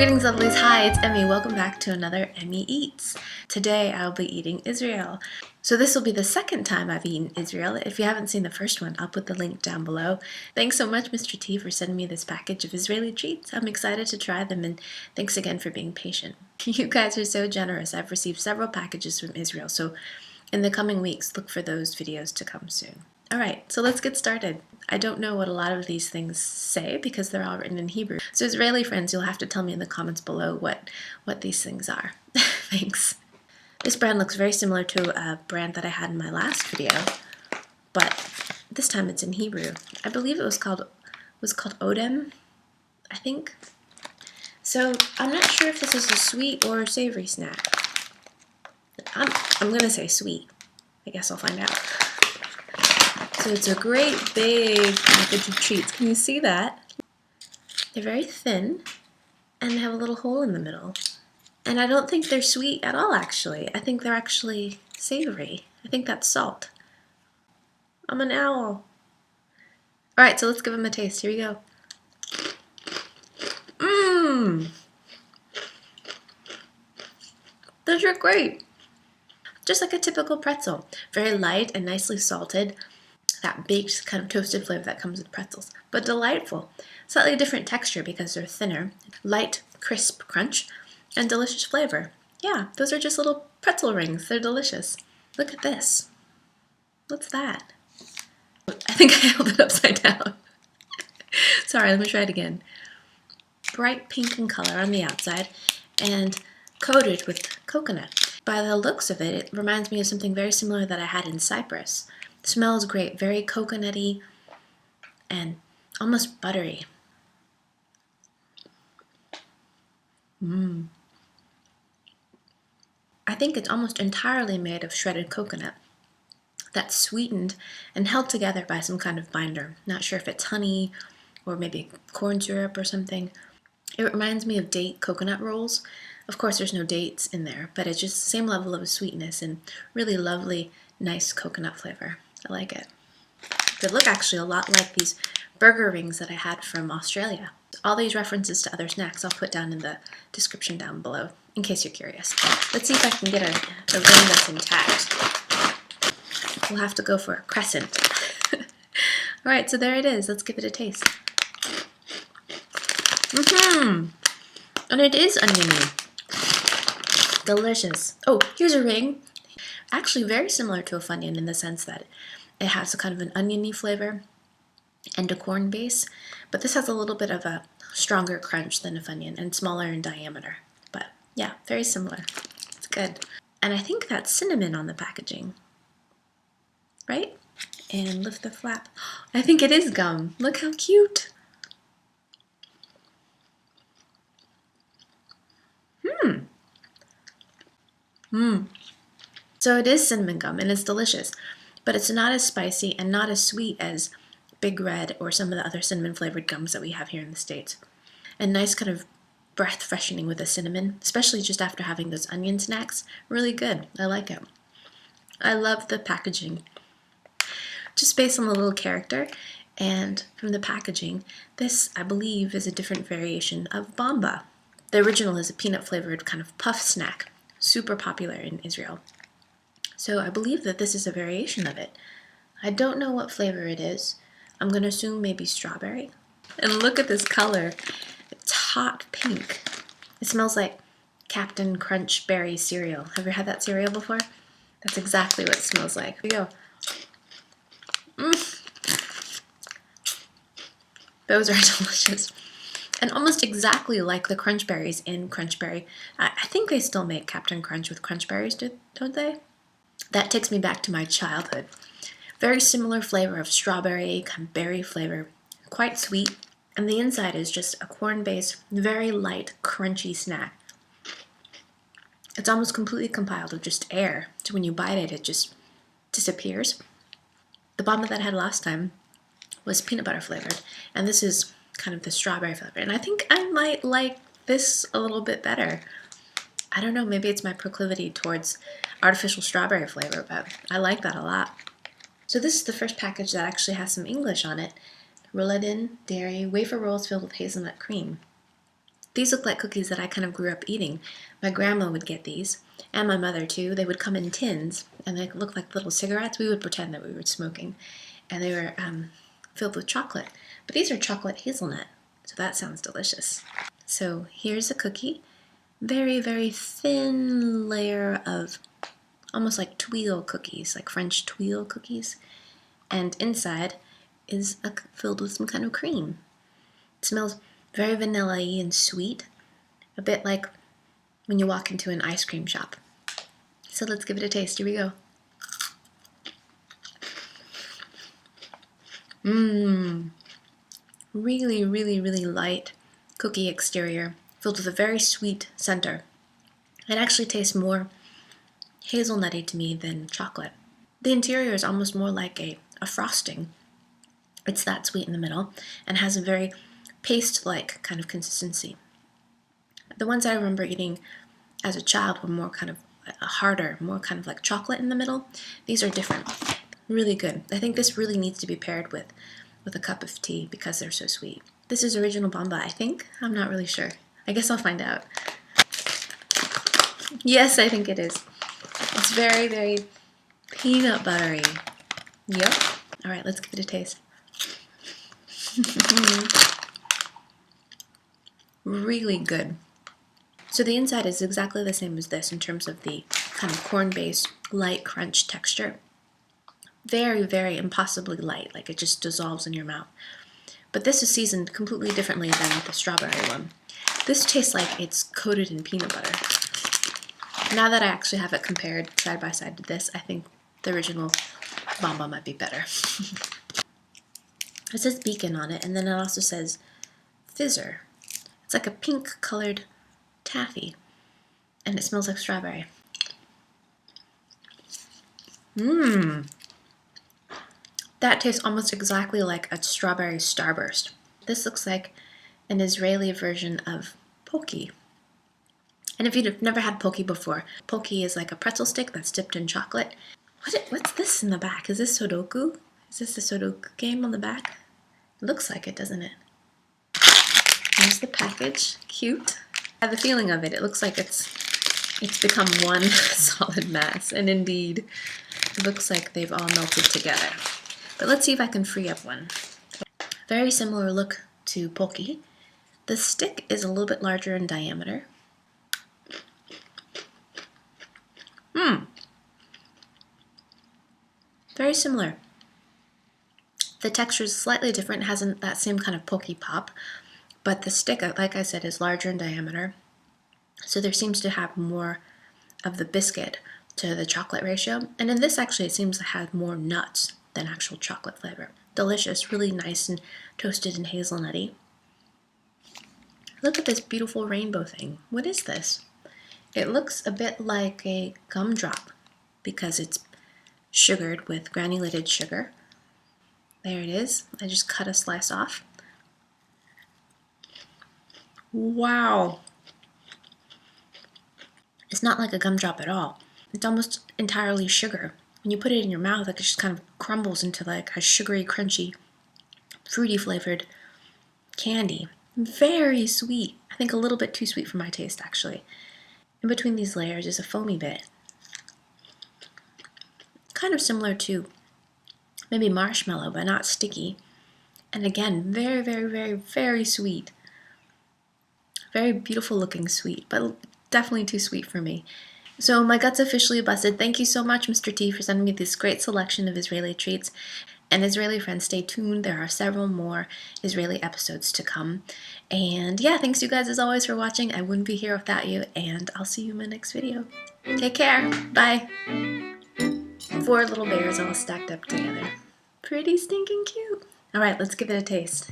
Greetings lovelies, hi, it's Emmy. Welcome back to another Emmy Eats. Today I'll be eating Israel. So this will be the second time I've eaten Israel. If you haven't seen the first one, I'll put the link down below. Thanks so much, Mr. T, for sending me this package of Israeli treats. I'm excited to try them, and thanks again for being patient. You guys are so generous. I've received several packages from Israel, so in the coming weeks, look for those videos to come soon. Alright, so let's get started. I don't know what a lot of these things say because they're all written in Hebrew. So Israeli friends, you'll have to tell me in the comments below what these things are. Thanks. This brand looks very similar to a brand that I had in my last video, but this time it's in Hebrew. I believe it was called Odem, I think. So I'm not sure if this is a sweet or a savory snack. I'm gonna say sweet. I guess I'll find out. So it's a great big package of treats. Can you see that? They're very thin and they have a little hole in the middle. And I don't think they're sweet at all, actually. I think they're actually savory. I think that's salt. I'm an owl. Alright, so let's give them a taste. Here we go. Mmm! Those are great. Just like a typical pretzel. Very light and nicely salted. That baked kind of toasted flavor that comes with pretzels, but delightful. Slightly different texture because they're thinner, light, crisp crunch, and delicious flavor. Yeah, those are just little pretzel rings. They're delicious. Look at this. What's that? I think I held it upside down. Sorry, let me try it again. Bright pink in color on the outside and coated with coconut. By the looks of it, it reminds me of something very similar that I had in Cyprus. Smells great, very coconutty and almost buttery. Mmm. I think it's almost entirely made of shredded coconut that's sweetened and held together by some kind of binder. Not sure if it's honey or maybe corn syrup or something. It reminds me of date coconut rolls. Of course, there's no dates in there, but it's just the same level of sweetness and really lovely, nice coconut flavor. I like it. They look actually a lot like these burger rings that I had from Australia. All these references to other snacks I'll put down in the description down below, in case you're curious. Let's see if I can get a ring that's intact. We'll have to go for a crescent. Alright, so there it is. Let's give it a taste. And it is oniony. Delicious. Oh, here's a ring. Actually very similar to a Funyun in the sense that it has a kind of an oniony flavor and a corn base, but this has a little bit of a stronger crunch than a Funyun and smaller in diameter. But yeah, very similar. It's good. And I think that's cinnamon on the packaging, right? And lift the flap. I think it is gum. Look how cute. So it is cinnamon gum, and it's delicious, but it's not as spicy and not as sweet as Big Red or some of the other cinnamon-flavored gums that we have here in the States. And nice kind of breath freshening with the cinnamon, especially just after having those onion snacks. Really good. I like it. I love the packaging. Just based on the little character and from the packaging, this, I believe, is a different variation of Bamba. The original is a peanut-flavored kind of puff snack, super popular in Israel. So I believe that this is a variation of it. I don't know what flavor it is. I'm going to assume maybe strawberry. And look at this color. It's hot pink. It smells like Captain Crunch Berry cereal. Have you had that cereal before? That's exactly what it smells like. Here we go. Those are delicious. And almost exactly like the Crunch Berries in Crunch Berry. I think they still make Captain Crunch with Crunch Berries, don't they? That takes me back to my childhood. Very similar flavor of strawberry, kind of berry flavor, quite sweet. And the inside is just a corn-based, very light, crunchy snack. It's almost completely compiled of just air. So when you bite it, it just disappears. The Bamba that I had last time was peanut butter flavored, and this is kind of the strawberry flavor. And I think I might like this a little bit better. I don't know, maybe it's my proclivity towards artificial strawberry flavor, but I like that a lot. So this is the first package that actually has some English on it. Rolladin dairy wafer rolls filled with hazelnut cream. These look like cookies that I kind of grew up eating. My grandma would get these, and my mother too. They would come in tins, and they looked like little cigarettes. We would pretend that we were smoking, and they were filled with chocolate. But these are chocolate hazelnut, so that sounds delicious. So here's a cookie. Very, very thin layer of almost like tuile cookies, like French tuile cookies. And inside is filled with some kind of cream. It smells very vanilla-y and sweet, a bit like when you walk into an ice cream shop. So let's give it a taste. Here we go. Really, really, really light cookie exterior, filled with a very sweet center. It actually tastes more hazelnutty to me than chocolate. The interior is almost more like a frosting. It's that sweet in the middle and has a very paste-like kind of consistency. The ones I remember eating as a child were more kind of harder, more kind of like chocolate in the middle. These are different. Really good. I think this really needs to be paired with a cup of tea because they're so sweet. This is original Bamba, I think. I'm not really sure. I guess I'll find out. Yes, I think it is. It's very, very peanut buttery. Yep. All right, let's give it a taste. Really good. So the inside is exactly the same as this in terms of the kind of corn-based light crunch texture. Very, very impossibly light, like it just dissolves in your mouth. But this is seasoned completely differently than the strawberry one. This tastes like it's coated in peanut butter. Now that I actually have it compared side by side to this, I think the original Bamba might be better. It says beacon on it, and then it also says Fizzer. It's like a pink colored taffy, and it smells like strawberry. That tastes almost exactly like a strawberry starburst. This looks like an Israeli version of Pocky. And if you've never had Pocky before, Pocky is like a pretzel stick that's dipped in chocolate. What's this in the back? Is this Sudoku? Is this the Sudoku game on the back? It looks like it, doesn't it? Here's the package. Cute. I have a feeling of it. It looks like it's become one solid mass. And indeed, it looks like they've all melted together. But let's see if I can free up one. Very similar look to Pocky. The stick is a little bit larger in diameter. Very similar. The texture is slightly different. It hasn't that same kind of Pocky pop, but the stick, like I said, is larger in diameter. So there seems to have more of the biscuit to the chocolate ratio. And in this, actually, it seems to have more nuts than actual chocolate flavor. Delicious, really nice and toasted and hazelnutty. Look at this beautiful rainbow thing. What is this? It looks a bit like a gumdrop because it's sugared with granulated sugar. There it is. I just cut a slice off. Wow. It's not like a gumdrop at all. It's almost entirely sugar. When you put it in your mouth, like it just kind of crumbles into like a sugary, crunchy, fruity flavored candy. Very sweet. I think a little bit too sweet for my taste, actually. In between these layers is a foamy bit. Kind of similar to maybe marshmallow, but not sticky. And again, very, very, very, very sweet. Very beautiful looking sweet, but definitely too sweet for me. So my gut's officially busted. Thank you so much, Mr. T, for sending me this great selection of Israeli treats. And Israeli friends, stay tuned. There are several more Israeli episodes to come. And yeah, thanks you guys as always for watching. I wouldn't be here without you, and I'll see you in my next video. Take care. Bye. 4 little bears all stacked up together. Pretty stinking cute. All right, let's give it a taste.